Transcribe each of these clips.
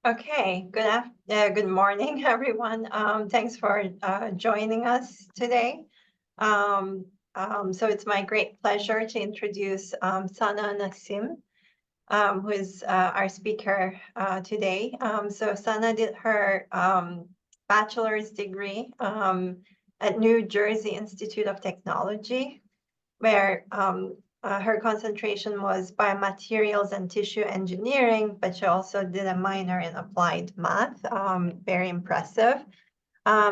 Okay, good morning, everyone. Thanks for joining us today. So it's my great pleasure to introduce Sana Nasim, who is our speaker today. So Sana did her bachelor's degree at New Jersey Institute of Technology, where her concentration was biomaterials and tissue engineering, but she also did a minor in applied math. Very impressive.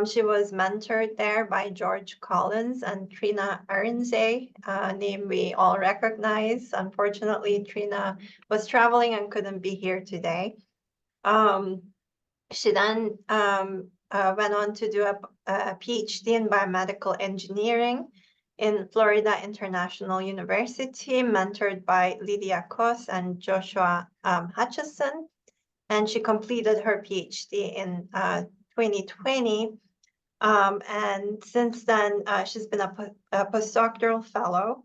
She was mentored there by George Collins and Trina Arnsey, a name we all recognize. Unfortunately, Trina was traveling and couldn't be here today. She then went on to do a PhD in biomedical engineering in Florida International University, mentored by Lydia Kos and Joshua Hutchison. And she completed her PhD in 2020. And since then, she's been a postdoctoral fellow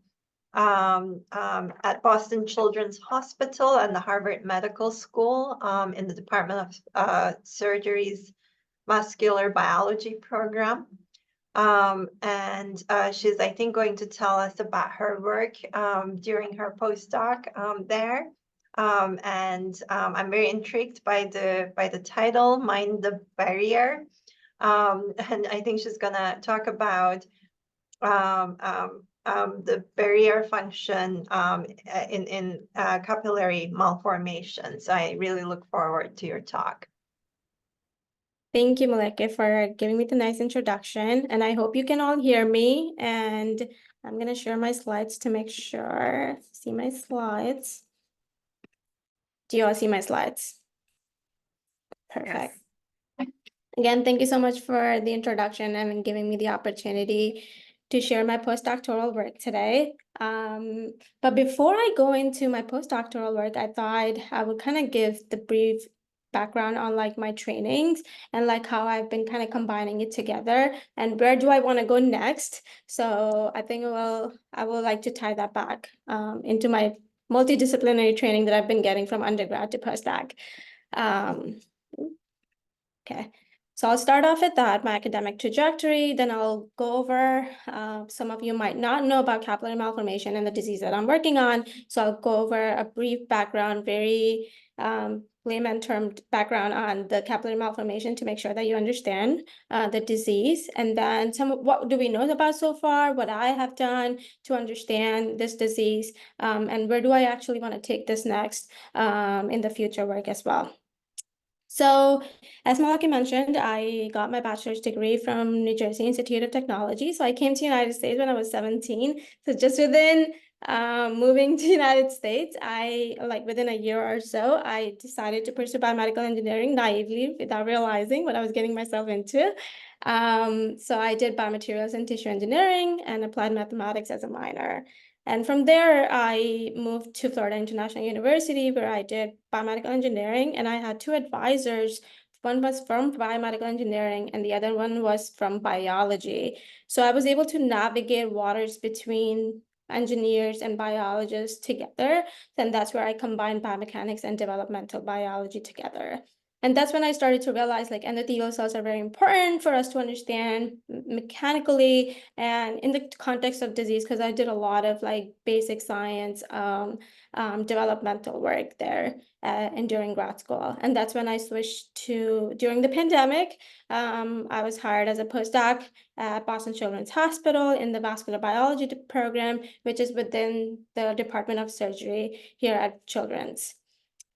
at Boston Children's Hospital and the Harvard Medical School in the Department of Surgery's Vascular Biology program. And she's, I think, going to tell us about her work during her postdoc there. And I'm very intrigued by the title, Mind the Barrier. And I think she's gonna talk about the barrier function in capillary malformation. So I really look forward to your talk. Thank you, Maleke, for giving me the nice introduction. And I hope you can all hear me. And I'm going to share my slides to make sure. See my slides. Do you all see my slides? Perfect. Yes. Again, thank you so much for the introduction and giving me the opportunity to share my postdoctoral work today. But before I go into my postdoctoral work, I thought I would kind of give the brief background on like my trainings and like how I've been kind of combining it together and where do I want to go next. So I think I will like to tie that back into my multidisciplinary training that I've been getting from undergrad to postdoc. Okay, so I'll start off with that, my academic trajectory, then I'll go over, some of you might not know about capillary malformation and the disease that I'm working on, so I'll go over a brief background, very layman termed background on the capillary malformation to make sure that you understand the disease, and then what do we know about so far, what I have done to understand this disease, and where do I actually want to take this next in the future work as well. So as Malaki mentioned, I got my bachelor's degree from New Jersey Institute of Technology. So I came to the United States when I was 17. So just within moving to the United States, within a year or so, I decided to pursue biomedical engineering naively without realizing what I was getting myself into. So I did biomaterials and tissue engineering and applied mathematics as a minor. And from there, I moved to Florida International University, where I did biomedical engineering, and I had two advisors. One was from biomedical engineering, and the other one was from biology. So I was able to navigate waters between engineers and biologists together. And that's where I combined biomechanics and developmental biology together. And that's when I started to realize like endothelial cells are very important for us to understand mechanically and in the context of disease, because I did a lot of like basic science, developmental work there and during grad school. And that's when I switched to, during the pandemic, I was hired as a postdoc at Boston Children's Hospital in the vascular biology program, which is within the Department of Surgery here at Children's.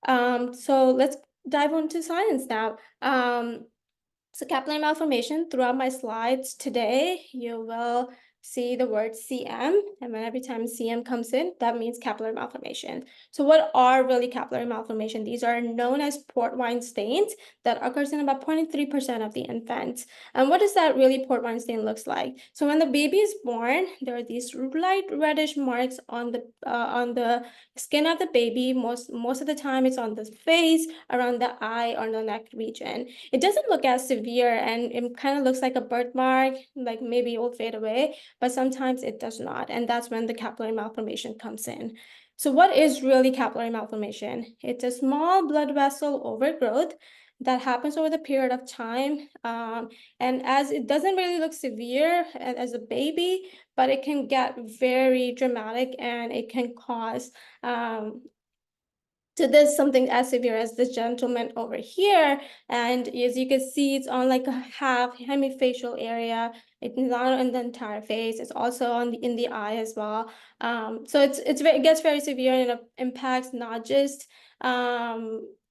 So let's dive into science now. So capillary malformation, throughout my slides today, you will see the word CM, and when every time CM comes in, that means capillary malformation. So what are really capillary malformation? These are known as port wine stains that occurs in about 0.3% of the infants. And what does that really port wine stain looks like? So when the baby is born, there are these light reddish marks on the skin of the baby. Most of the time it's on the face, around the eye, or the neck region. It doesn't look as severe, and it kind of looks like a birthmark, like maybe it will fade away, but sometimes it does not. And that's when the capillary malformation comes in. So what is really capillary malformation? It's a small blood vessel overgrowth that happens over the period of time. And as it doesn't really look severe as a baby, but it can get very dramatic and it can cause to this something as severe as this gentleman over here. And as you can see, it's on like a half hemifacial area. It's not in the entire face. It's also on in the eye as well. So it gets very severe and it impacts not just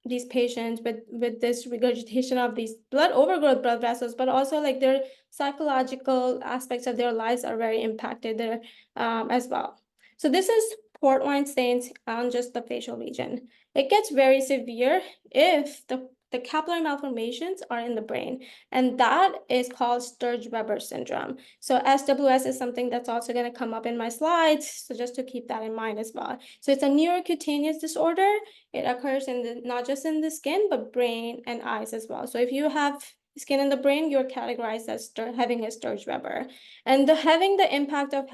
these patients with this regurgitation of these overgrowth blood vessels, but also like their psychological aspects of their lives are very impacted there as well. So this is port wine stains on just the facial region. It gets very severe if the capillary malformations are in the brain, and that is called Sturge-Weber syndrome. So SWS is something that's also going to come up in my slides, so just to keep that in mind as well. So it's a neurocutaneous disorder. It occurs in not just in the skin, but brain and eyes as well. So if you have skin in the brain, you're categorized as having a Sturge-Weber. And having the impact of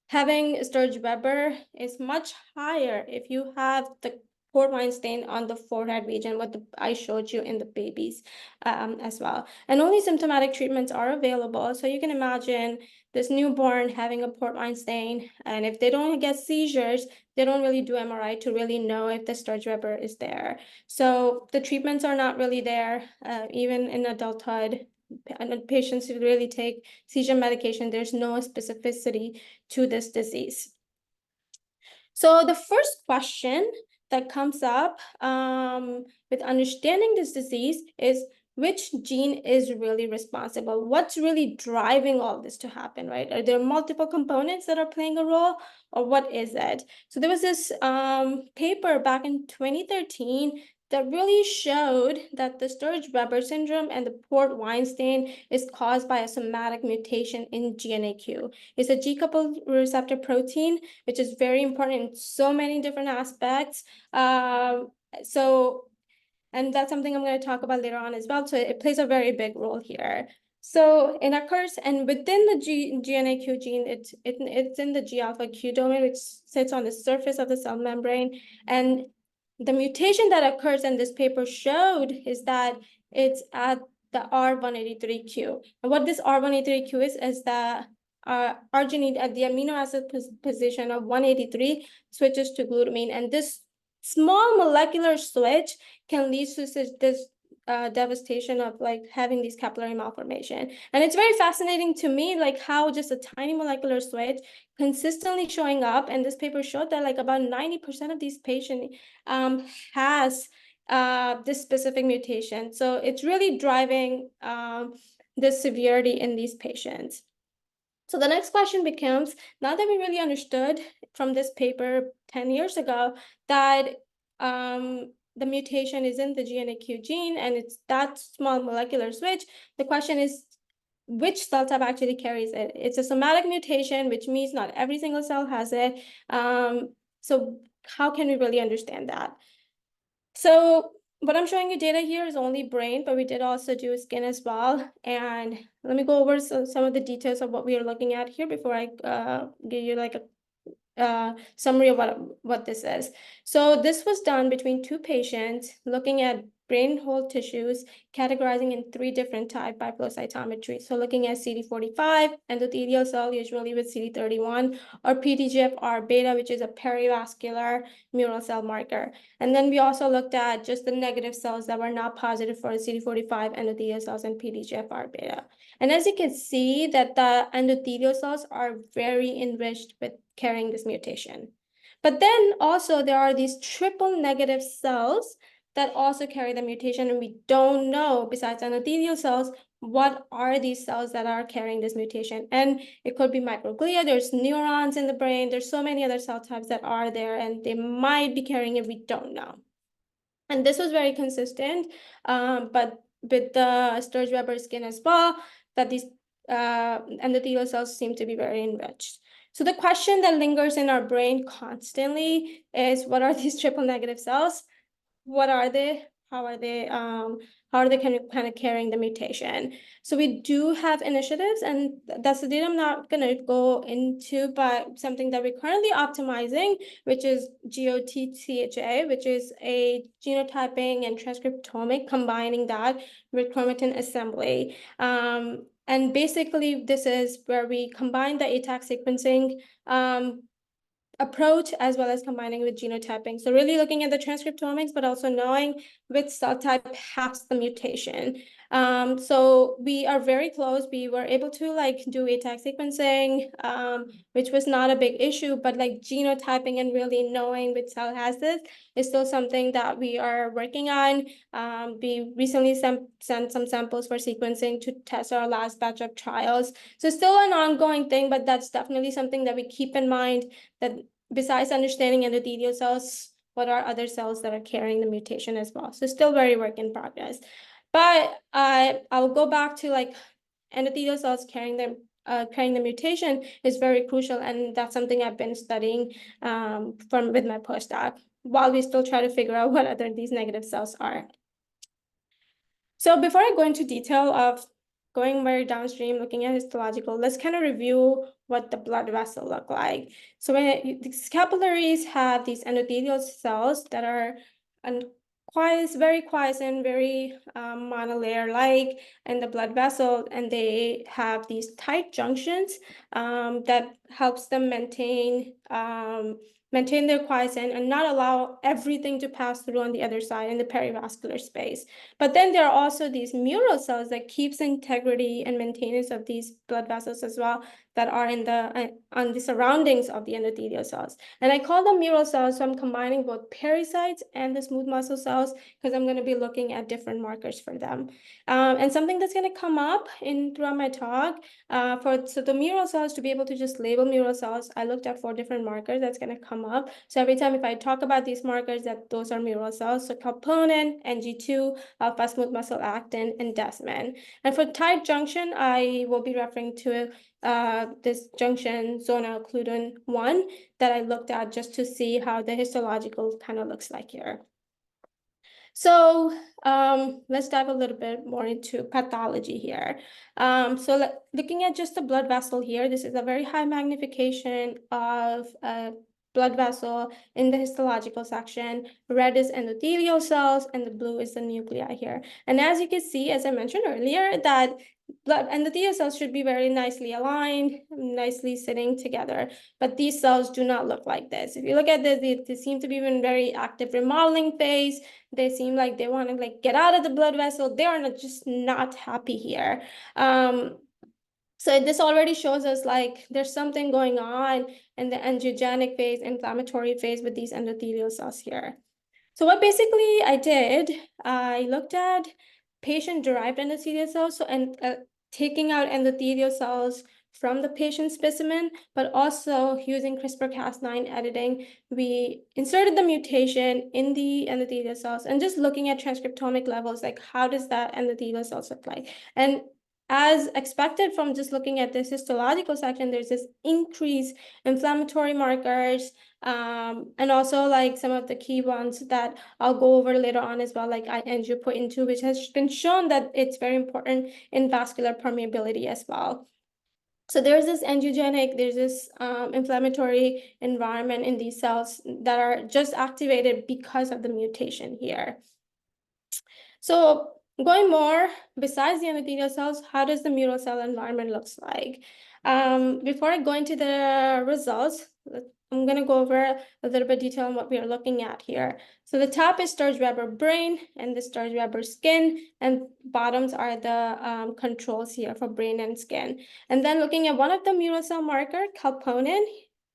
having Sturge-Weber is much higher if you have the port wine stain on the forehead region, what I showed you in the babies as well. And only symptomatic treatments are available. So you can imagine this newborn having a port wine stain, and if they don't get seizures, they don't really do MRI to really know if the Sturge-Weber is there. So the treatments are not really there, even in adulthood. And patients who really take seizure medication, there's no specificity to this disease. So the first question that comes up with understanding this disease is which gene is really responsible? What's really driving all this to happen, right? Are there multiple components that are playing a role, or what is it? So there was this paper back in 2013 that really showed that the Sturge-Weber syndrome and the port wine stain is caused by a somatic mutation in GNAQ. It's a G-coupled receptor protein, which is very important in so many different aspects. And that's something I'm going to talk about later on as well. So it plays a very big role here. So it occurs, and within the GNAQ gene, it's in the G-alpha Q domain, which sits on the surface of the cell membrane. And the mutation that occurs in this paper showed is that it's at the R183Q. And what this R183Q is that arginine at the amino acid position of 183 switches to glutamine. And this small molecular switch can lead to this devastation of like having these capillary malformation. And it's very fascinating to me, like how just a tiny molecular switch consistently showing up. And this paper showed that like about 90% of these patients has this specific mutation. So it's really driving the severity in these patients. So the next question becomes, now that we really understood from this paper 10 years ago that the mutation is in the GNAQ gene and it's that small molecular switch, the question is, which cell type actually carries it? It's a somatic mutation, which means not every single cell has it. So how can we really understand that? So what I'm showing you data here is only brain, but we did also do skin as well. And let me go over some of the details of what we are looking at here before I give you like a summary of what this is. So this was done between two patients looking at brain whole tissues, categorizing in 3 different types by flow cytometry. So looking at CD45, endothelial cell, usually with CD31, or PDGFR beta, which is a perivascular mural cell marker. And then we also looked at just the negative cells that were not positive for CD45, endothelial cells, and PDGFR beta. And as you can see that the endothelial cells are very enriched with carrying this mutation. But then also there are these triple negative cells that also carry the mutation, and we don't know, besides endothelial cells, what are these cells that are carrying this mutation. And it could be microglia, there's neurons in the brain, there's so many other cell types that are there, and they might be carrying it, we don't know. And this was very consistent, but with the Sturge-Weber skin as well, that these endothelial cells seem to be very enriched. So the question that lingers in our brain constantly is, what are these triple negative cells? What are they? how are they kind of carrying the mutation. So we do have initiatives, and that's the data I'm not going to go into, but something that we're currently optimizing, which is GOT-CHA, which is a genotyping and transcriptomic, combining that with chromatin assembly. And basically, this is where we combine the ATAC sequencing approach as well as combining with genotyping. So really looking at the transcriptomics, but also knowing which cell type has the mutation. So we are very close. We were able to do ATAC sequencing, which was not a big issue, but genotyping and really knowing which cell has this is still something that we are working on. We recently sent some samples for sequencing to test our last batch of trials. So still an ongoing thing, but that's definitely something that we keep in mind, that besides understanding endothelial cells, what are other cells that are carrying the mutation as well. So still very work in progress. But I'll go back to endothelial cells carrying the mutation is very crucial, and that's something I've been studying with my postdoc, while we still try to figure out what other these negative cells are. So before I go into detail of going very downstream, looking at histological, let's kind of review what the blood vessel look like. So when these capillaries have these endothelial cells that are very quiescent, very monolayer-like in the blood vessel, and they have these tight junctions that helps them maintain their quiescent and not allow everything to pass through on the other side in the perivascular space. But then there are also these mural cells that keeps integrity and maintenance of these blood vessels as well, that are on the surroundings of the endothelial cells. And I call them mural cells, so I'm combining both pericytes and the smooth muscle cells, because I'm going to be looking at different markers for them. And something that's going to come up throughout my talk, so the mural cells, to be able to just label mural cells, I looked at 4 different markers that's going to come up. So every time if I talk about these markers, that those are mural cells, so calponin, NG2, alpha smooth muscle actin, and desmin. And for tight junction, I will be referring to this junction zona occludin 1 that I looked at just to see how the histological kind of looks like here. So let's dive a little bit more into pathology here. So looking at just the blood vessel here, this is a very high magnification of a blood vessel in the histological section. Red is endothelial cells, and the blue is the nuclei here. And as you can see, as I mentioned earlier, that endothelial cells should be very nicely aligned, nicely sitting together. But these cells do not look like this. If you look at this, they seem to be in very active remodeling phase. They seem like they want to get out of the blood vessel. They are just not happy here. So this already shows us there's something going on in the angiogenic phase, inflammatory phase with these endothelial cells here. So what basically I did, I looked at patient-derived endothelial cells, and taking out endothelial cells from the patient specimen, but also using CRISPR-Cas9 editing, we inserted the mutation in the endothelial cells and just looking at transcriptomic levels, how does that endothelial cells look like? And as expected from just looking at this histological section, there's this increased inflammatory markers, and also some of the key ones that I'll go over later on as well, like angiopoietin, which has been shown that it's very important in vascular permeability as well. So there's this angiogenic, there's this inflammatory environment in these cells that are just activated because of the mutation here. So going more, besides the endothelial cells, how does the mural cell environment looks like? Before I go into the results, I'm going to go over a little bit detail on what we are looking at here. So the top is Sturge-Weber brain and the Sturge-Weber skin, and bottoms are the controls here for brain and skin. And then looking at one of the mural cell marker, calponin,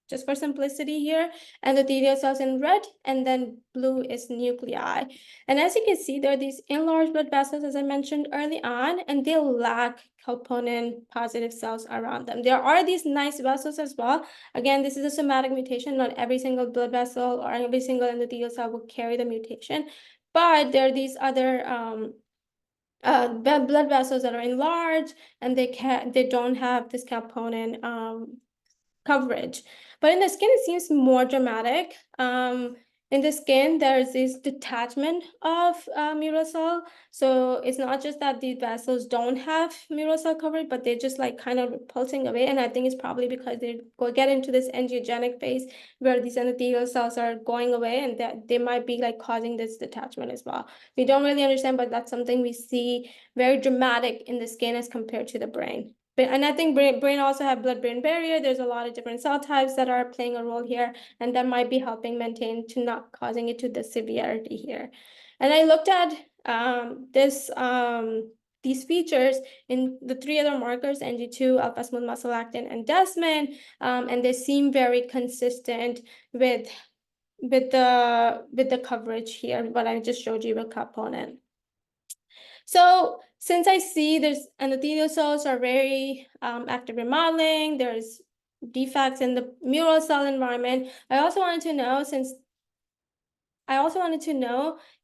just for simplicity here, endothelial cells in red, and then blue is nuclei. And as you can see, there are these enlarged blood vessels, as I mentioned early on, and they lack calponin positive cells around them. There are these nice vessels as well. Again, this is a somatic mutation. Not every single blood vessel or every single endothelial cell will carry the mutation, but there are these other blood vessels that are enlarged, and they don't have this calponin coverage. But in the skin, it seems more dramatic. in the skin, there's this detachment of mural cell. So it's not just that the vessels don't have mural cell coverage, but they're just like kind of repulsing away. And I think it's probably because they get into this angiogenic phase where these endothelial cells are going away, and that they might be like causing this detachment as well. We don't really understand, but that's something we see very dramatic in the skin as compared to the brain. And I think brain also have blood-brain barrier. There's a lot of different cell types that are playing a role here, and that might be helping maintain to not causing it to the severity here. And I looked at these features in the 3 other markers, NG2, alpha smooth muscle actin, and desmin, and they seem very consistent with the coverage here, what I just showed you with component. So since I see there's endothelial cells are very active remodeling, there's defects in the mural cell environment. I also wanted to know,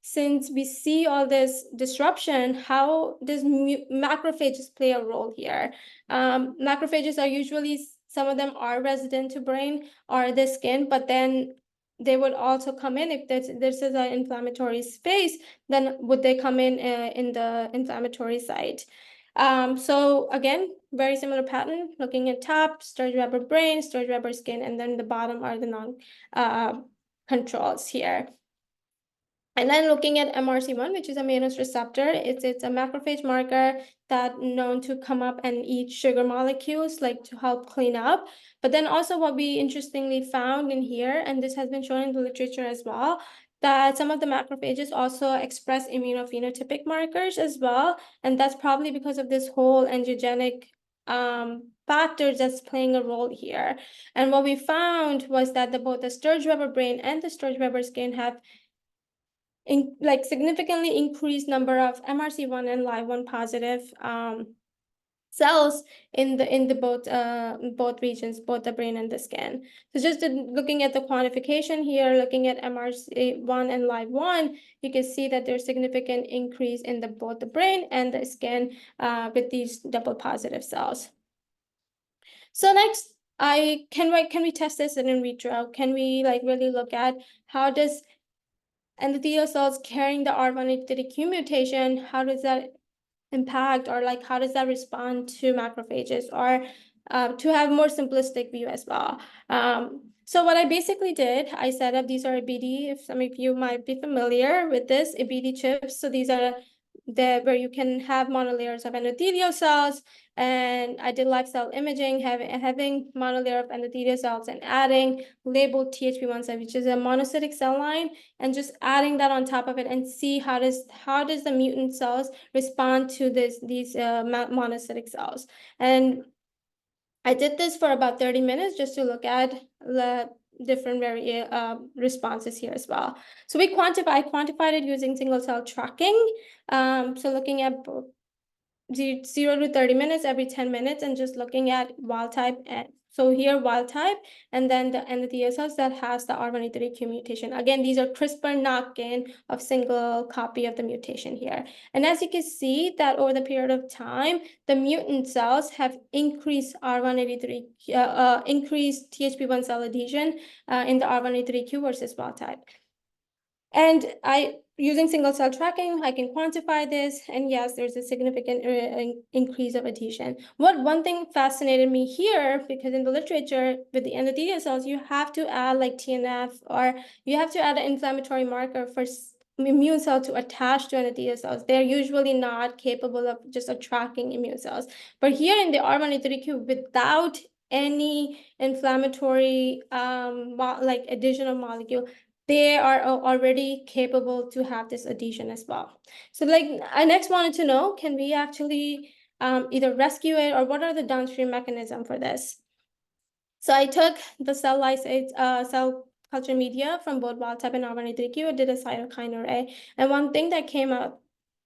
since we see all this disruption, how does macrophages play a role here? Macrophages are usually, some of them are resident to brain or the skin, but then they would also come in if this is an inflammatory space, then would they come in the inflammatory site? So again, very similar pattern, looking at top, Sturge Weber brain, Sturge Weber skin, and then the bottom are the controls here. And then looking at MRC1, which is a mannose receptor, it's a macrophage marker that known to come up and eat sugar molecules, like to help clean up. But then also what we interestingly found in here, and this has been shown in the literature as well, that some of the macrophages also express immunophenotypic markers as well. And that's probably because of this whole angiogenic factors that's playing a role here. And what we found was that both the Sturge Weber brain and the Sturge Weber skin have significantly increased number of MRC1 and LIVE1 positive cells in the both regions, both the brain and the skin. So just looking at the quantification here, looking at MRC1 and LIVE1, you can see that there's significant increase in both the brain and the skin with these double positive cells. So next, can we test this in vitro? Can we really look at how does endothelial cells carrying the R183Q mutation, how does that impact, or how does that respond to macrophages, or to have more simplistic view as well. So what I basically did, I set up, these are ABD, if some of you might be familiar with this, ABD chips. So these are where you can have monolayers of endothelial cells, and I did live cell imaging, having monolayer of endothelial cells and adding labeled THP1 cell, which is a monocytic cell line, and just adding that on top of it and see how does the mutant cells respond to these monocytic cells. And I did this for about 30 minutes just to look at the different responses here as well. So I quantified it using single cell tracking. So looking at 0 to 30 minutes every 10 minutes and just looking at wild type. And so here wild type, and then the endothelial cells that has the R183Q mutation. Again, these are CRISPR knock-in of single copy of the mutation here. And as you can see that over the period of time, the mutant cells have increased R183, increased THP1 cell adhesion in the R183Q versus wild type. And using single cell tracking, I can quantify this, and yes, there's a significant increase of adhesion. One thing fascinated me here, because in the literature with the endothelial cells, you have to add TNF, or you have to add an inflammatory marker for immune cell to attach to endothelial cells. They're usually not capable of just tracking immune cells. But here in the R183Q, without any inflammatory additional molecule, they are already capable to have this adhesion as well. So I next wanted to know, can we actually either rescue it, or what are the downstream mechanism for this? So I took the cell lysate, cell culture media from both wild type and R183Q, I did a cytokine array. And one thing that came up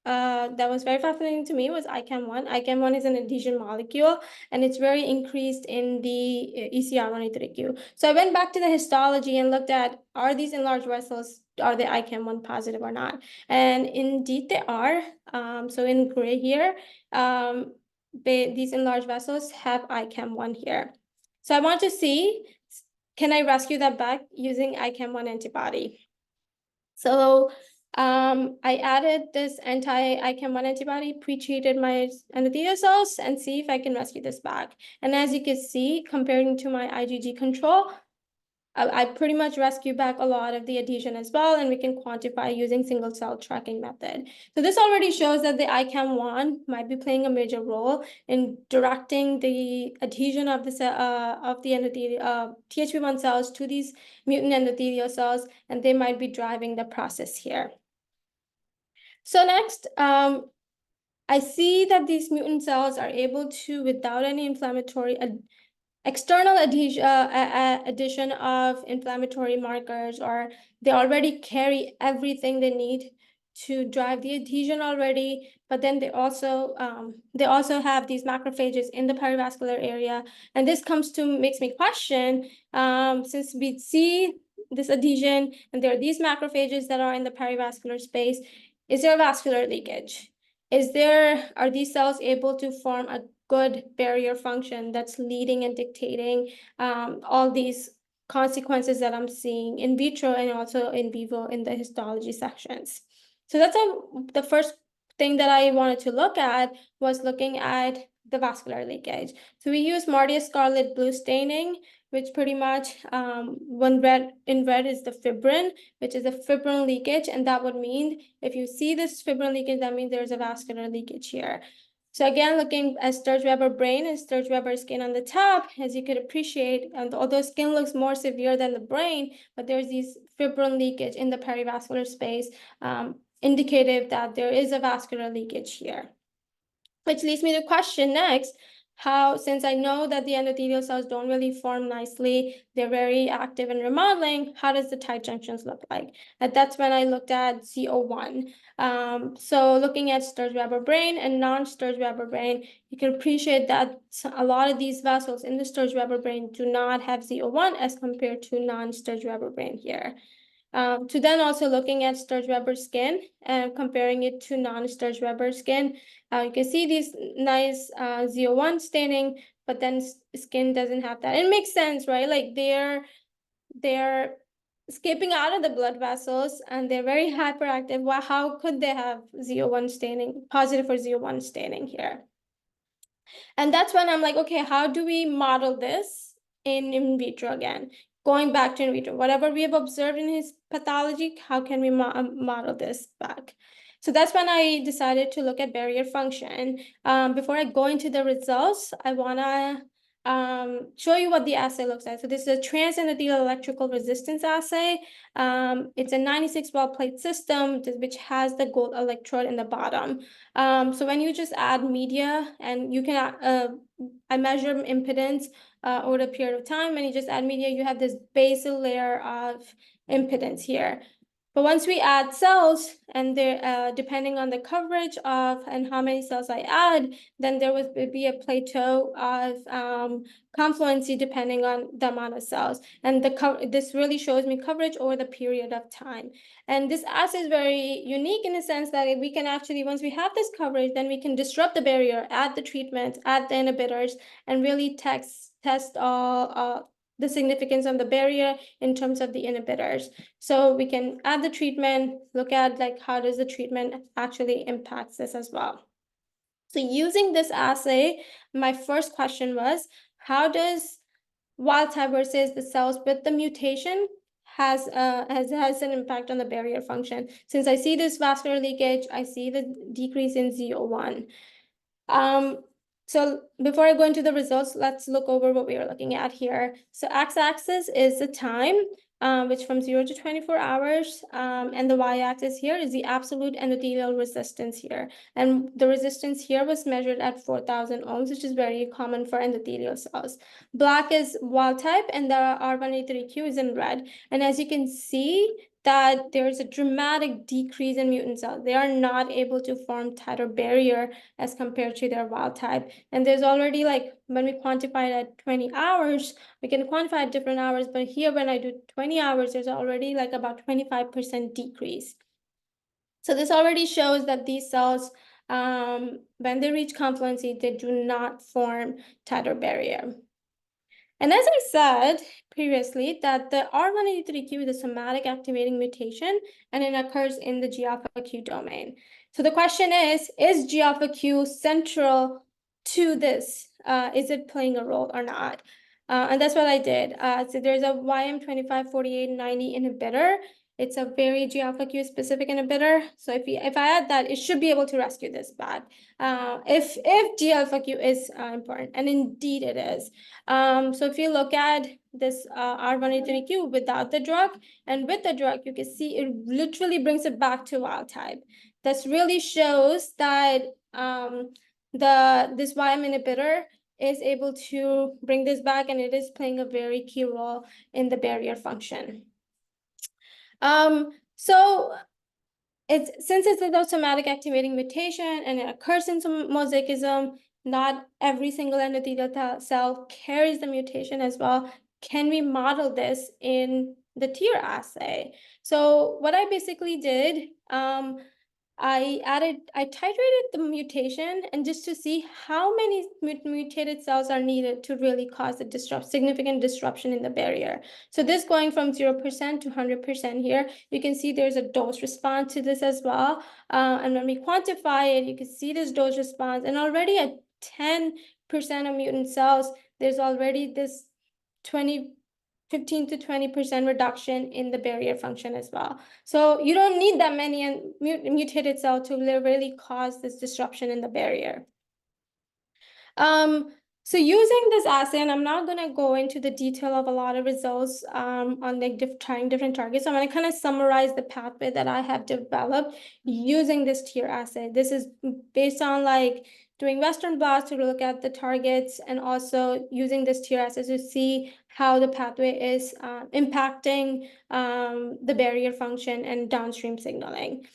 that was very fascinating to me was ICAM1. ICAM1 is an adhesion molecule, and it's very increased in the ECR183Q. So I went back to the histology and looked at, are these enlarged vessels, are they ICAM1 positive or not? And indeed they are. So in gray here, these enlarged vessels have ICAM1 here. So I want to see, can I rescue that back using ICAM1 antibody? So I added this anti-ICAM1 antibody, pre-treated my endothelial cells, and see if I can rescue this back. And as you can see, comparing to my IgG control, I pretty much rescue back a lot of the adhesion as well, and we can quantify using single cell tracking method. So this already shows that the ICAM1 might be playing a major role in directing the adhesion of the endothelial THP1 cells to these mutant endothelial cells, and they might be driving the process here. So next, I see that these mutant cells are able to, without any inflammatory external addition of inflammatory markers, or they already carry everything they need to drive the adhesion already, but then they also have these macrophages in the perivascular area, and this makes me question, since we see this adhesion and there are these macrophages that are in the perivascular space, is there vascular leakage? Are these cells able to form a good barrier function that's leading and dictating all these consequences that I'm seeing in vitro and also in vivo in the histology sections? So that's the first thing that I wanted to look at, was looking at the vascular leakage. So we use Mardia scarlet blue staining, which pretty much in red is the fibrin, which is a fibrin leakage, and that would mean if you see this fibrin leakage, that means there's a vascular leakage here. So again, looking at Sturge-Weber brain and Sturge-Weber skin on the top, as you could appreciate, and although skin looks more severe than the brain, but there's these fibrin leakage in the perivascular space, indicative that there is a vascular leakage here. Which leads me to question next, since I know that the endothelial cells don't really form nicely, they're very active in remodeling, how does the tight junctions look like? And that's when I looked at CO1. So looking at Sturge-Weber brain and non-Sturge-Weber brain, you can appreciate that a lot of these vessels in the Sturge-Weber brain do not have CO1 as compared to non-Sturge-Weber brain here. To then also looking at Sturge-Weber skin and comparing it to non-Sturge-Weber skin, you can see these nice ZO1 staining, but then skin doesn't have that. It makes sense, right? Like they're escaping out of the blood vessels and they're very hyperactive. Well, how could they have ZO1 staining, positive for ZO1 staining here? And that's when I'm like, okay, how do we model this in vitro again? Going back to in vitro, whatever we have observed in his pathology, how can we model this back? So that's when I decided to look at barrier function. Before I go into the results, I want to show you what the assay looks like. So this is a transendothelial electrical resistance assay. It's a 96 well plate system, which has the gold electrode in the bottom. So when you just add media, and you can, I measure impedance over a period of time, and you just add media, you have this basal layer of impedance here. But once we add cells, and they're depending on the coverage of and how many cells I add, then there would be a plateau of confluency depending on the amount of cells. And this really shows me coverage over the period of time. And this assay is very unique in the sense that we can actually, once we have this coverage, then we can disrupt the barrier, add the treatment, add the inhibitors, and really test all the significance of the barrier in terms of the inhibitors. So we can add the treatment, look at like how does the treatment actually impacts this as well. So using this assay, my first question was, how does wild type versus the cells with the mutation has an impact on the barrier function? Since I see this vascular leakage, I see the decrease in ZO1. So before I go into the results, let's look over what we are looking at here. So x-axis is the time, which from 0 to 24 hours, and the y-axis here is the absolute endothelial resistance here. And the resistance here was measured at 4,000 ohms, which is very common for endothelial cells. Black is wild type, and the R183Q is in red. And as you can see, that there's a dramatic decrease in mutant cells. They are not able to form tighter barrier as compared to their wild type. And there's already, like, when we quantify it at 20 hours, we can quantify at different hours, but here when I do 20 hours, there's already like about 25% decrease. So this already shows that these cells, when they reach confluency, they do not form tighter barrier. And as I said previously, that the R183Q is a somatic activating mutation, and it occurs in the G alpha Q domain. So the question is G alpha Q central to this? Is it playing a role or not? And that's what I did. So there's a YM254890 inhibitor. It's a very G alpha Q specific inhibitor. So if I add that, it should be able to rescue this bad. If G alpha Q is important, and indeed it is. So if you look at this R183Q without the drug and with the drug, you can see it literally brings it back to wild type. This really shows that this YM inhibitor is able to bring this back, and it is playing a very key role in the barrier function. So since it's a somatic activating mutation and it occurs in some mosaicism, not every single endothelial cell carries the mutation as well. Can we model this in the TEER assay? So what I basically did, I titrated the mutation, and just to see how many mutated cells are needed to really cause a significant disruption in the barrier. So this going from 0% to 100% here, you can see there's a dose response to this as well. And when we quantify it, you can see this dose response, and already at 10% of mutant cells, there's already this 15 to 20% reduction in the barrier function as well. So you don't need that many mutated cell to really cause this disruption in the barrier. So using this assay, and I'm not going to go into the detail of a lot of results on like trying different targets. I'm going to kind of summarize the pathway that I have developed using this TEER assay. This is based on like doing Western blots to look at the targets, and also using this TEER assay to see how the pathway is impacting the barrier function and downstream signaling.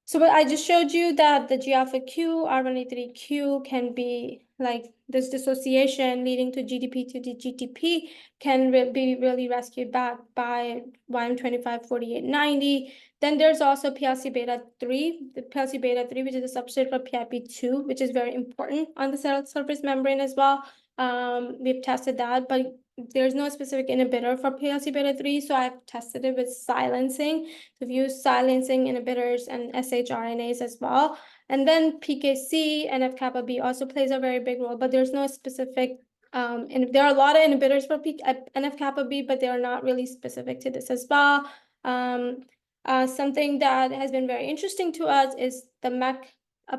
So but I just showed you that the G alpha Q, R183Q can be like this dissociation leading to GDP to the GTP can be really rescued back by YM254890. Then there's also PLC beta 3, the PLC beta 3, which is a substrate for PIP2, which is very important on the cell surface membrane as well. We've tested that, but there's no specific inhibitor for PLC beta 3, so I've tested it with silencing. So we've used silencing inhibitors and shRNAs as well. And then PKC, NF-kappa B also plays a very big role, but there's no specific, and there are a lot of inhibitors for NF-kappa B, but they are not really specific to this as well. Something that has been very interesting to us is the MEK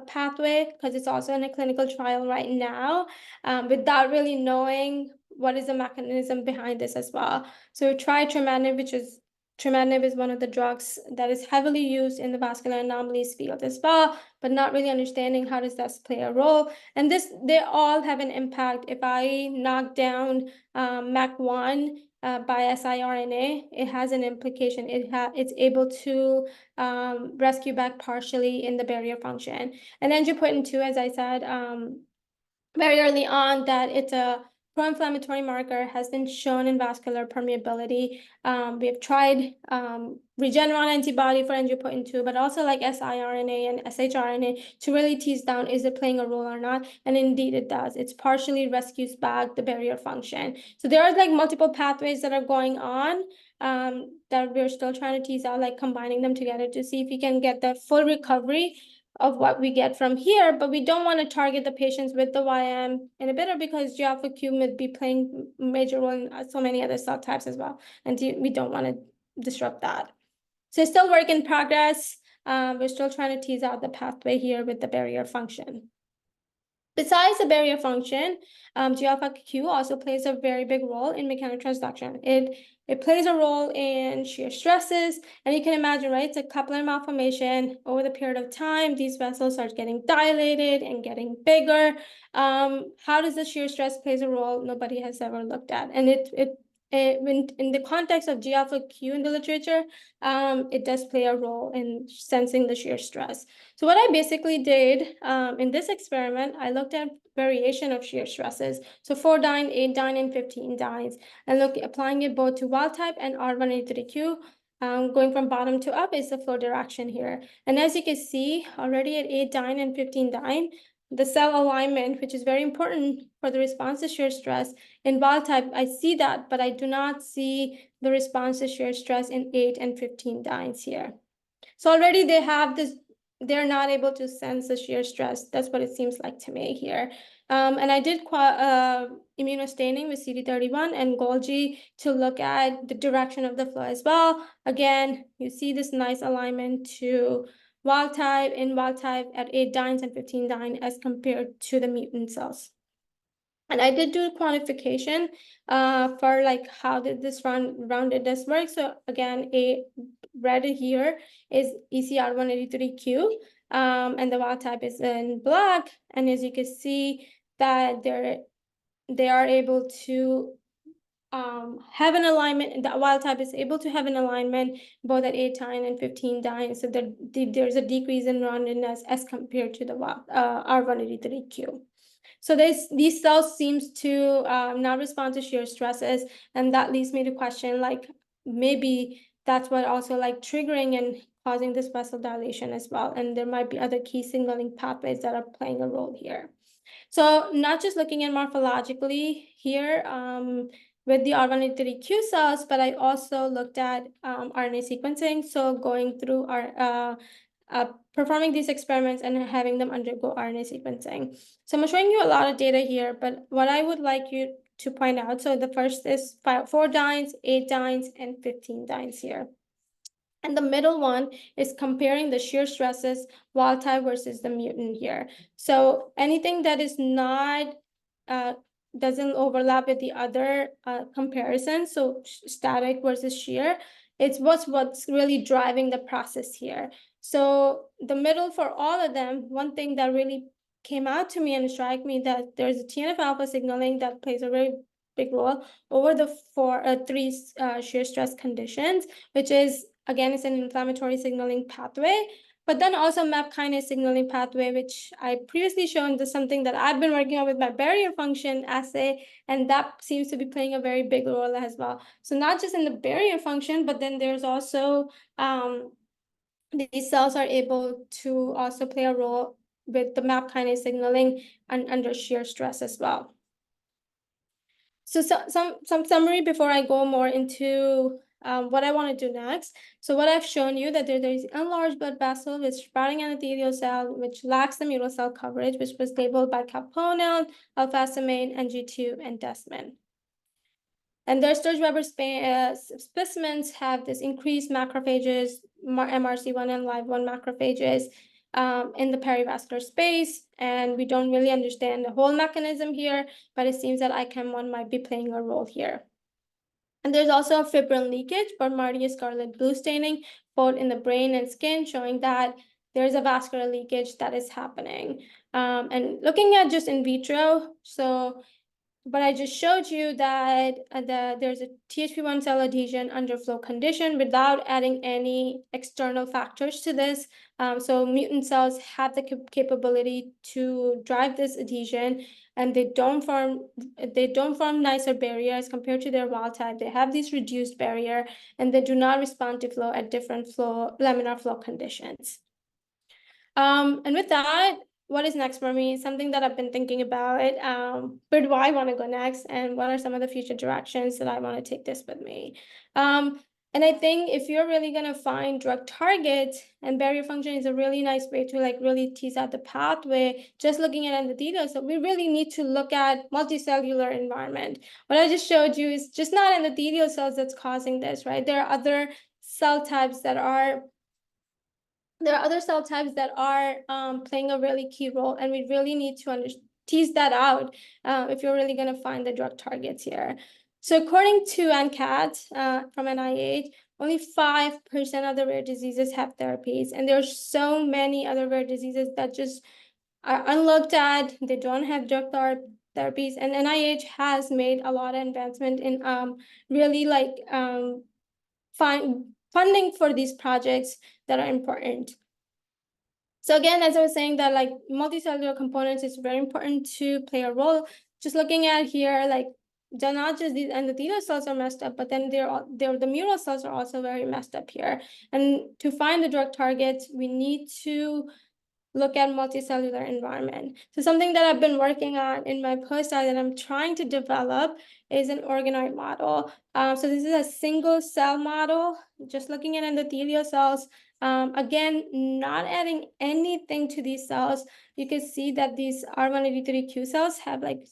pathway, because it's also in a clinical trial right now, without really knowing what is the mechanism behind this as well. So we tried trametinib is one of the drugs that is heavily used in the vascular anomalies field as well, but not really understanding how does that play a role. And they all have an impact. If I knock down MAC1 by siRNA, it has an implication. It's able to rescue back partially in the barrier function. And angiopoietin-2, as I said very early on, that it's a pro-inflammatory marker, has been shown in vascular permeability. We have tried Regeneron antibody for angiopoietin-2, but also like siRNA and shRNA to really tease down, is it playing a role or not? And indeed it does. It's partially rescues back the barrier function. So there are like multiple pathways that are going on that we're still trying to tease out, like combining them together to see if we can get the full recovery of what we get from here, but we don't want to target the patients with the YM inhibitor because G alpha Q may be playing a major role in so many other cell types as well, and we don't want to disrupt that. So it's still work in progress. We're still trying to tease out the pathway here with the barrier function. Besides the barrier function, G alpha Q also plays a very big role in mechanotransduction. It plays a role in shear stresses, and you can imagine, right? It's a capillary malformation. Over the period of time, these vessels are getting dilated and getting bigger. How does the shear stress plays a role? Nobody has ever looked at, and in the context of G alpha Q in the literature, it does play a role in sensing the shear stress. So what I basically did in this experiment, I looked at variation of shear stresses. So 4 dyne, 8 dyne, and 15 dynes, and applying it both to wild type and R183Q. Going from bottom to up is the flow direction here. And as you can see, already at 8 dyne and 15 dyne, the cell alignment, which is very important for the response to shear stress. In wild type, I see that, but I do not see the response to shear stress in 8 and 15 dynes here. So already they have this, they're not able to sense the shear stress. That's what it seems like to me here. And I did immunostaining with CD31 and Golgi to look at the direction of the flow as well. Again, you see this nice alignment to wild type at 8 dynes and 15 dyne as compared to the mutant cells. And I did do quantification for like how did this roundedness work. So again, a red here is ECR183Q, and the wild type is in black. And as you can see that they are able to have an alignment. The wild type is able to have an alignment both at 8 dyne and 15 dyne. So there's a decrease in roundedness as compared to the R183Q. So these cells seems to not respond to shear stresses, and that leads me to question, like, maybe that's what also like triggering and causing this vessel dilation as well. And there might be other key signaling pathways that are playing a role here. So not just looking at morphologically here with the R183Q cells, but I also looked at RNA sequencing. So going through our performing these experiments and having them undergo RNA sequencing. So I'm showing you a lot of data here, but what I would like you to point out, so the first is 4 dynes, 8 dynes, and 15 dynes here. And the middle one is comparing the shear stresses wild type versus the mutant here. So anything that is not, doesn't overlap with the other comparison, so static versus shear, it's what's really driving the process here. So the middle for all of them, one thing that really came out to me and struck me that there's a TNF alpha signaling that plays a very big role over the three shear stress conditions, which is, again, it's an inflammatory signaling pathway, but then also MAP kinase signaling pathway, which I previously shown is something that I've been working on with my barrier function assay, and that seems to be playing a very big role as well. So not just in the barrier function, but then there's also these cells are able to also play a role with the MAP kinase signaling and under shear stress as well. So some summary before I go more into what I want to do next. So what I've shown you that there is enlarged blood vessel with sprouting endothelial cell, which lacks the mural cell coverage, which was labeled by Capillary, alphasamine, NG2, and Desmond. And their Sturge-Weber specimens have this increased macrophages, MRC1 and LIVE1 macrophages in the perivascular space. And we don't really understand the whole mechanism here, but it seems that ICAM1 might be playing a role here. And there's also a fibrin leakage, Bernardi scarlet blue staining, both in the brain and skin, showing that there's a vascular leakage that is happening. And looking at just in vitro, so but I just showed you that there's a THP1 cell adhesion under flow condition without adding any external factors to this. So mutant cells have the capability to drive this adhesion, and they don't form nicer barriers compared to their wild type. They have this reduced barrier, and they do not respond to flow at different laminar flow conditions. And with that, what is next for me? Something that I've been thinking about. Where do I want to go next? And what are some of the future directions that I want to take this with me? And I think if you're really going to find drug targets, and barrier function is a really nice way to like really tease out the pathway, just looking at endothelial. So we really need to look at multicellular environment. What I just showed you is just not endothelial cells that's causing this, right? There are other cell types that are playing a really key role, and we really need to tease that out if you're really going to find the drug targets here. So according to NCAT from NIH, only 5% of the rare diseases have therapies, and there are so many other rare diseases that just are unlooked at. They don't have drug therapies, and NIH has made a lot of advancement in really like funding for these projects that are important. So again, as I was saying, that like multicellular components is very important to play a role. Just looking at here, like they're not just these endothelial cells are messed up, but then the mural cells are also very messed up here. And to find the drug targets, we need to look at multicellular environment. So something that I've been working on in my postdoc that I'm trying to develop is an organoid model. So this is a single cell model, just looking at endothelial cells. Again, not adding anything to these cells. You can see that these R183Q cells have like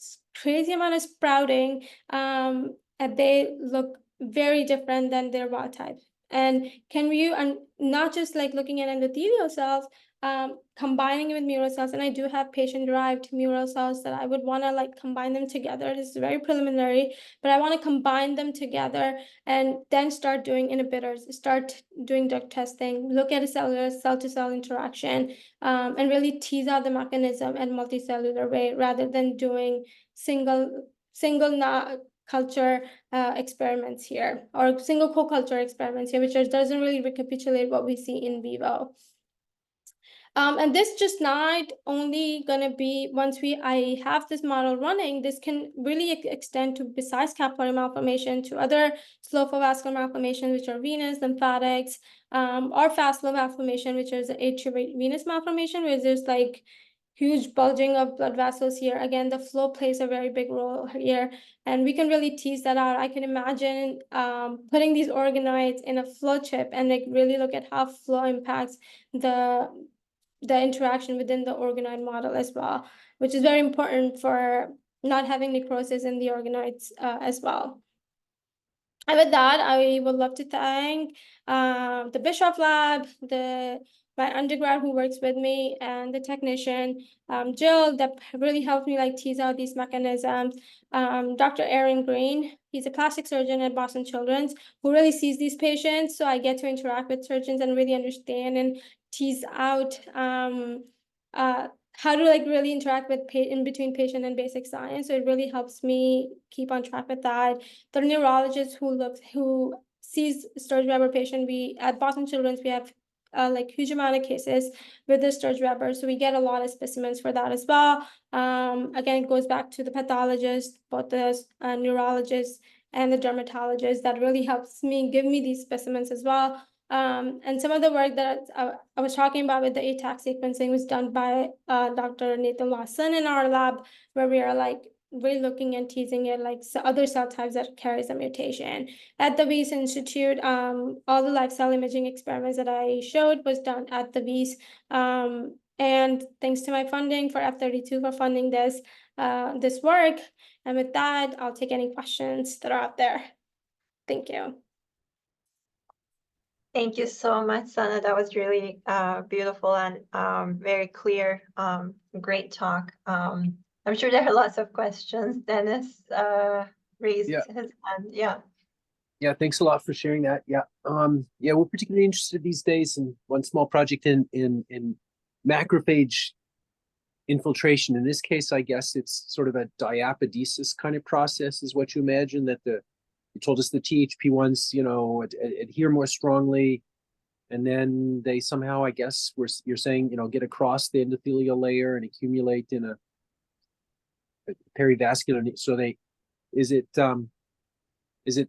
crazy amount of sprouting, and they look very different than their wild type. And can we, and not just like looking at endothelial cells, combining it with mural cells, and I do have patient-derived mural cells that I would want to like combine them together. This is very preliminary, but I want to combine them together and then start doing inhibitors, start doing drug testing, look at a cellular cell-to-cell interaction, and really tease out the mechanism in multicellular way rather than doing single culture experiments here, or single co-culture experiments here, which doesn't really recapitulate what we see in vivo. And this just not only gonna be, once I have this model running, this can really extend to, besides capillary malformation, to other slow flow vascular malformation, which are venous, lymphatics, or fast flow malformation, which is atriovenous malformation, where there's like huge bulging of blood vessels here. Again, the flow plays a very big role here, and we can really tease that out. I can imagine putting these organoids in a flow chip and like really look at how flow impacts the interaction within the organoid model as well, which is very important for not having necrosis in the organoids as well. And with that, I would love to thank the Bischoff Lab, my undergrad who works with me, and the technician, Jill, that really helped me like tease out these mechanisms. Dr. Aaron Green, he's a plastic surgeon at Boston Children's who really sees these patients. So I get to interact with surgeons and really understand and tease out how to like really interact with in between patient and basic science. So it really helps me keep on track with that. The neurologist who sees Sturge-Weber patient, we at Boston Children's, we have like huge amount of cases with the Sturge-Weber, so we get a lot of specimens for that as well. Again, it goes back to the pathologist, both the neurologist and the dermatologist, that really helps me give me these specimens as well. And some of the work that I was talking about with the ATAC sequencing was done by Dr. Nathan Lawson in our lab, where we are like really looking and teasing it like other cell types that carries a mutation. At the Wyss Institute, all the live cell imaging experiments that I showed was done at the Wyss. And thanks to my funding for F32 for funding this work. And with that, I'll take any questions that are out there. Thank you. Thank you so much, Sana. That was really beautiful and very clear. Great talk. I'm sure there are lots of questions. Dennis raised his hand. Yeah. Yeah, thanks a lot for sharing that. Yeah, we're particularly interested these days in one small project in macrophage infiltration. In this case, I guess it's sort of a diapedesis kind of process, is what you imagine, that you told us the THP1s, adhere more strongly, and then they somehow, I guess, you're saying, get across the endothelial layer and accumulate in a perivascular. So is it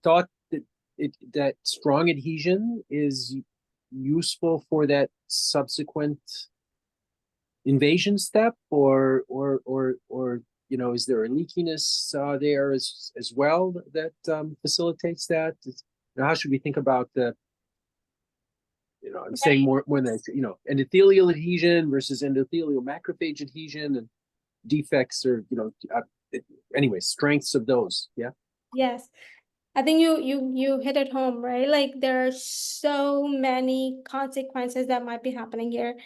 thought that strong adhesion is useful for that subsequent invasion step, or is there a leakiness there as well that facilitates that? How should we think about the, I'm saying more than endothelial adhesion versus endothelial macrophage adhesion, and defects, or anyway, strengths of those. Yeah. Yes. I think you hit it home, right? Like there are so many consequences that might be happening here.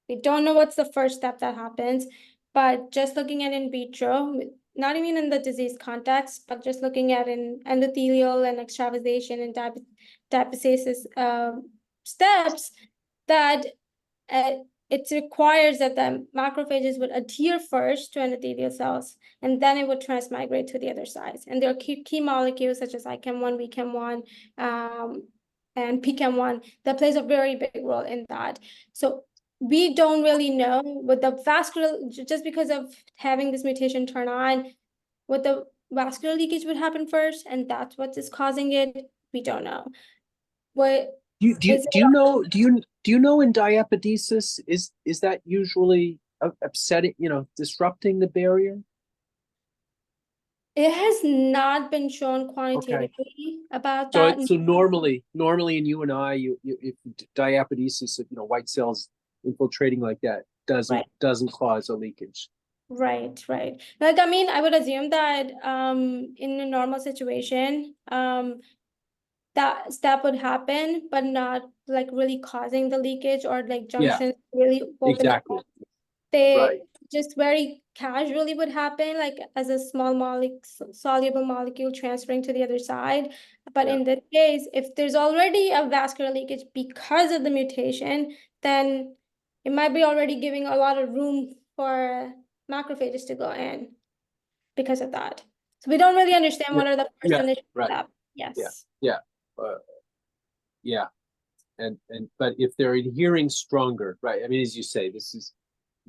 We don't know what's the first step that happens, but just looking at in vitro, not even in the disease context, but just looking at in endothelial and extravasation and diapesis steps, that it requires that the macrophages would adhere first to endothelial cells, and then it would transmigrate to the other sides. And there are key molecules such as ICAM1, VCAM1, and PCAM1 that plays a very big role in that. So we don't really know what the vascular, just because of having this mutation turn on, what the vascular leakage would happen first, and that's what is causing it. We don't know. What Is Do you know in diapedesis is that usually upsetting, disrupting the barrier? It has not been shown Okay. quantitatively about So that. so normally in you and I, if diapedesis, white cells infiltrating like that Right. doesn't cause a leakage. Right, right. Like, I mean, I would assume that in a normal situation, that step would happen, but not like really causing the leakage or like Yeah, junctions really open up. exactly. They Right. just very casually would happen, like as a small soluble molecule transferring to the other side. But Yeah. in this case, if there's already a vascular leakage because of the mutation, then it might be already giving a lot of room for macrophages to go in because of that. So we don't really understand what are the first Yeah. initial Right. steps. Yeah. Yes. Yeah. Yeah. And but if they're adhering stronger, right? I mean, as you say, if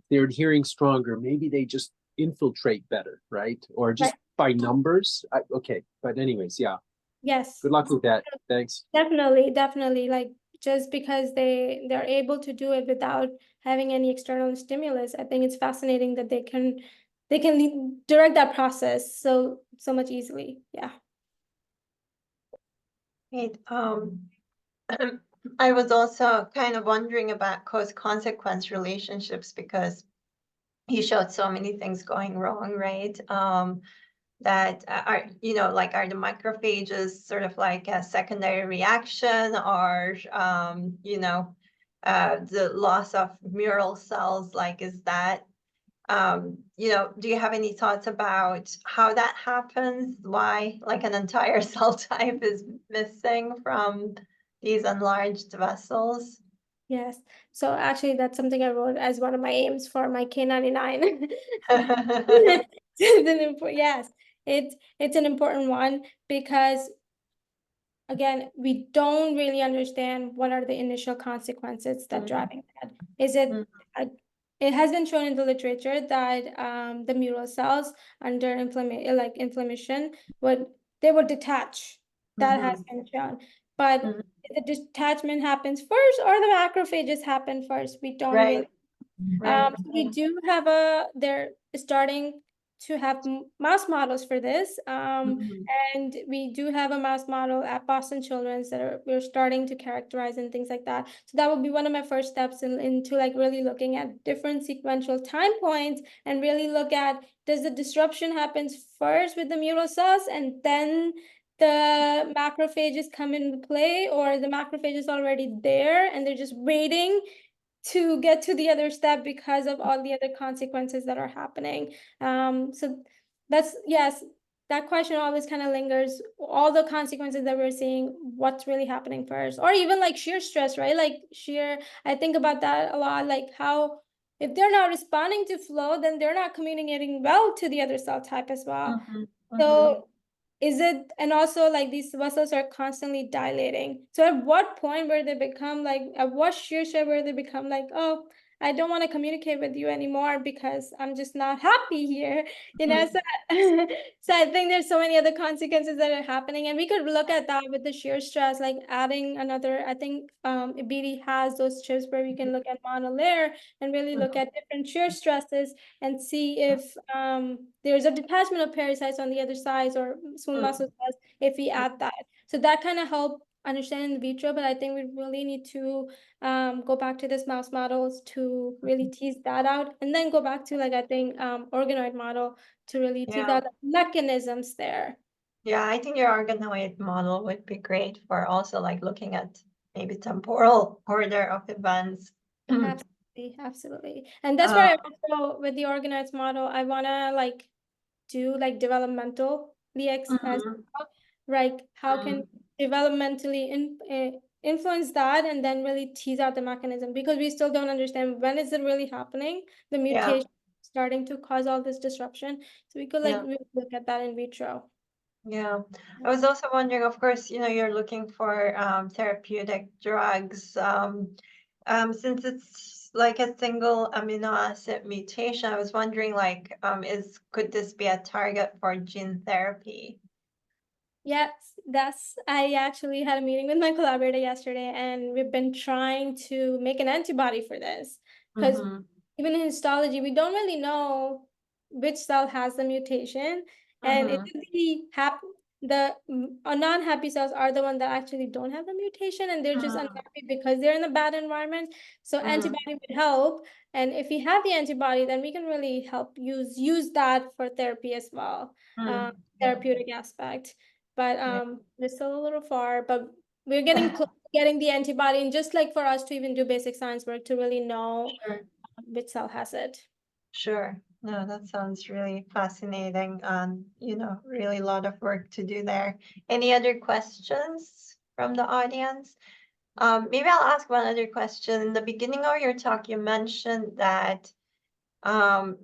they're adhering stronger, maybe they just infiltrate better, right? Or just Right. by numbers. Okay. But anyways, yeah. Yes. Good luck with that. Thanks. Definitely. Like just because they're able to do it without having any external stimulus, I think it's fascinating that they can direct that process so much easily. Yeah. Great. I was also kind of wondering about cause-consequence relationships because you showed so many things going wrong, right? That are, like, are the macrophages sort of like a secondary reaction, or, the loss of mural cells, like, is that, do you have any thoughts about how that happens? Why, like, an entire cell type is missing from these enlarged vessels? Yes. So actually that's something I wrote as one of my aims for my K99. Yes, it's an important one because again, we don't really understand what are the initial consequences that driving that. Is it, it has been shown in the literature that the mural cells under inflammation they would detach. That has been shown. But the detachment happens first or the macrophages happen first. We don't really. Right. We do have they're starting to have mouse models for this. And we do have a mouse model at Boston Children's that we're starting to characterize and things like that. So that would be one of my first steps into like really looking at different sequential time points and really look at, does the disruption happens first with the mural cells and then the macrophages come into play, or the macrophages already there and they're just waiting to get to the other step because of all the other consequences that are happening. So that's, yes, that question always kind of lingers. All the consequences that we're seeing, what's really happening first, or even like shear stress, right? Like shear, I think about that a lot, like how if they're not responding to flow, then they're not communicating well to the other cell type as well. So is it, and also like these vessels are constantly dilating. So at what point where they become like, at what shear stress where they become like, oh, I don't want to communicate with you anymore because I'm just not happy here, So, so I think there's so many other consequences that are happening, and we could look at that with the shear stress, like adding another, I think BD has those chips where we can look at monolayer and really look at different shear stresses and see if there's a detachment of parasites on the other side or smooth muscle cells if we add that. So that kind of help understand in vitro, but I think we really need to go back to this mouse models to really tease that out, and then go back to like, I think organoid model to really tease out the mechanisms there. Yeah, I think your organoid model would be great for also like looking at maybe temporal order of events. Absolutely. And that's where I also, with the organoids model, I want to like do like developmental as well. Like how can developmentally influence that, and then really tease out the mechanism, because we still don't understand when is it really happening, the mutation starting to cause all this disruption. So we could like really look at that in vitro. Yeah, I was also wondering, of course, you're looking for therapeutic drugs. Since it's like a single amino acid mutation, I was wondering, like, could this be a target for gene therapy? Yes, I actually had a meeting with my collaborator yesterday, and we've been trying to make an antibody for this. Because Mhm. even in histology, we don't really know which cell has the mutation, and Mhm. the non-happy cells are the ones that actually don't have the mutation, and they're just Mhm. unhappy because they're in a bad environment. So Mhm. antibody would help, and if we have the antibody, then we can really help use that for therapy as well, Mm. therapeutic aspect. But Yeah. we're still a little far, but we're getting close to getting the antibody, and just like for us to even do basic science work to really know Sure. which cell has it. Sure. No, that sounds really fascinating and, really a lot of work to do there. Any other questions from the audience? Maybe I'll ask one other question. In the beginning of your talk, you mentioned that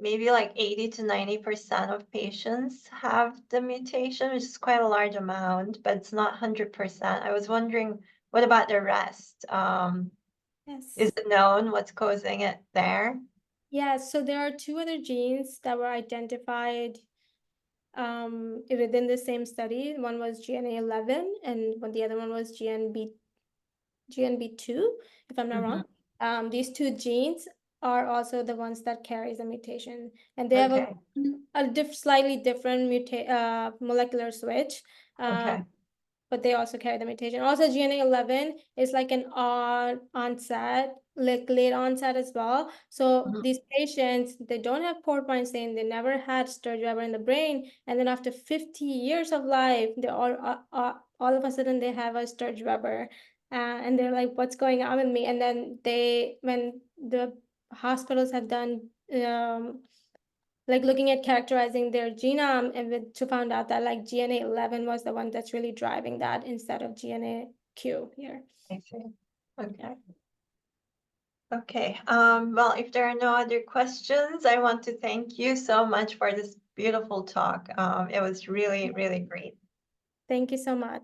maybe like 80 to 90% of patients have the mutation, which is quite a large amount, but it's not 100%. I was wondering, what about the rest? Yes. Is it known what's causing it there? Yeah, so there are two other genes that were identified within the same study. One was GNA11 and the other one was GNB2, if I'm not Mhm. wrong. These two genes are also the ones that carries the mutation, and they have Okay. a slightly different molecular switch. Okay. But they also carry the mutation. Also, GNA11 is like an onset, like late onset as well. So Mhm. these patients, they don't have portwine stain, they never had Sturge-Weber in the brain, and then after 50 years of life, they all of a sudden they have a Sturge-Weber, and they're like, "What's going on with me?" And then when the hospitals have done like looking at characterizing their genome, and to find out that like GNA11 was the one that's really driving that instead of GNAQ here. I see. Okay. Okay. Well, if there are no other questions, I want to thank you so much for this beautiful talk. It was really, really great. Thank you so much.